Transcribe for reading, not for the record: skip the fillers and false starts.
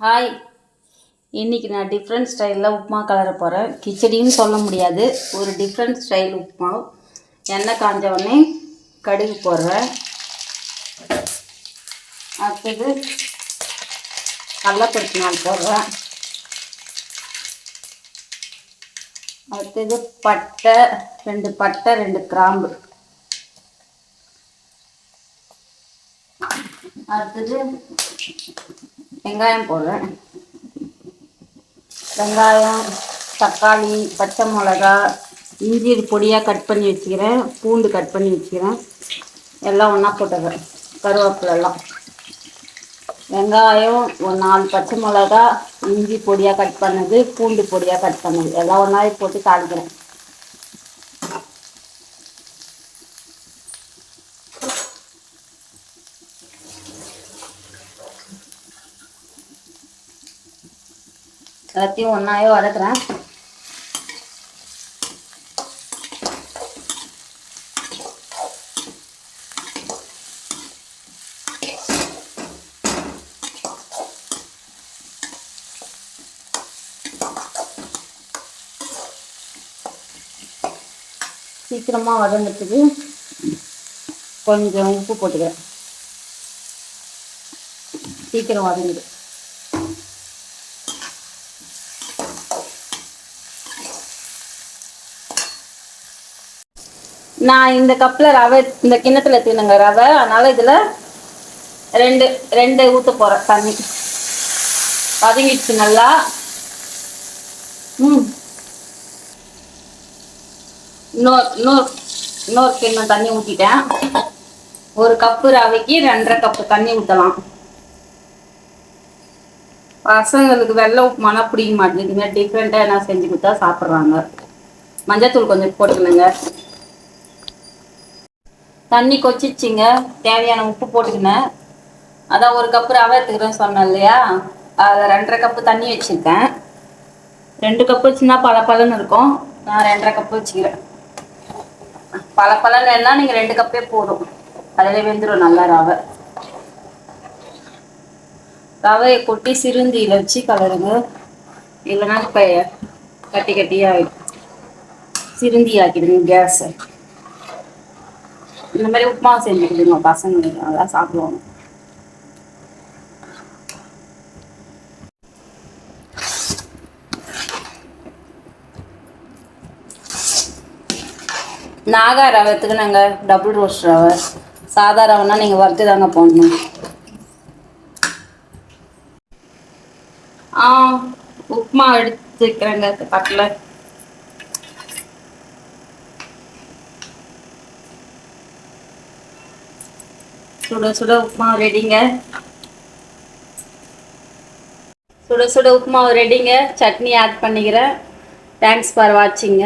Hi, இன்றைக்கி நான் different ஸ்டைலில் உப்புமா கலர போகிறேன். கிச்சடின்னு சொல்ல முடியாது, ஒரு டிஃப்ரெண்ட் ஸ்டைல் உப்புமா. எண்ணெய் காஞ்ச உடனே கடுகு போடுறேன். அடுத்தது கடலைப்பருப்பு நாள் போடுறேன். அடுத்தது பட்டை ரெண்டு கிராம்பு. அடுத்தது வெங்காயம் போடுறேன். வெங்காயம், தக்காளி, பச்சை மிளகா, இஞ்சி பொடியாக கட் பண்ணி வச்சுக்கிறேன், பூண்டு கட் பண்ணி வச்சுக்கிறேன். எல்லாம் ஒன்றா போட்டுக்கிறேன். கருவேப்பிலெல்லாம், வெங்காயம், ஒரு 4 பச்சை மிளகா, இஞ்சி பொடியாக கட் பண்ணது, பூண்டு பொடியாக கட் பண்ணது எல்லாம் ஒன்றாவே போட்டு தாளிக்கிறேன். எல்லாத்தையும் ஒன்றாவே வதக்குறேன். சீக்கிரமாக வதங்கிறதுக்கு கொஞ்சம் உப்பு போட்டுக்கிறேன். சீக்கிரம் வதங்குது. நான் இந்த கப்பில் ரவை, இந்த கிண்ணத்தில் எடுத்துக்கணுங்க ரவை, அதனால் இதில் ரெண்டு ஊற்ற போகிறேன் தண்ணி. வதங்கிடுச்சு நல்லா. இன்னொரு கிண்ணம் தண்ணி ஊற்றிட்டேன். ஒரு கப்பு ரவைக்கு 2.5 கப்பு தண்ணி ஊற்றலாம். பசங்களுக்கு வெள்ளை உப்புமானா பிடிக்க மாட்டேங்குது. இதுமாதிரி டிஃப்ரெண்ட்டாக என்ன செஞ்சு கொடுத்தா சாப்பிட்றாங்க. மஞ்சத்தூள் கொஞ்சம் போட்டுக்கணுங்க. தண்ணி கொச்சிச்சிங்க, தேவையான உப்பு போட்டுக்கினேன். அதான் ஒரு கப்பு ரவை எடுத்துக்கிறேன்னு சொன்னேன் இல்லையா, அதில் 2.5 கப்பு தண்ணி வச்சுருக்கேன். 2 கப்பு வச்சுன்னா பழன்னு இருக்கும். நான் 2.5 கப்பு வச்சுக்கிறேன். பழன்னு எல்லாம் நீங்கள் 2 கப்பே போதும், அதில் வெந்துடும் நல்லா. ரவையை கொட்டி சிறுந்தியில் வச்சு கலருங்க, இல்லைன்னா கட்டியாக சிறுந்தி ஆக்கிடுங்க கேஸை. இந்த மாதிரி உப்புமா செஞ்சு கொடுங்க, பசங்களுக்கு நல்லா சாப்பிடுவாங்க. நாகா ரவத்துக்கு நாங்கள் டபுள் ரோஸ்ட் ரவை, சாதா ரவைனா நீங்கள் வறுத்து தாங்க போடணும். உப்புமா எடுத்துக்கிறேங்க தட்டில். சுட உப்புமா ரெடிங்க. சுட உப்புமா ரெடிங்க. சட்னி ஆட் பண்ணிக்கிறேன். Thanks for வாட்சிங்க.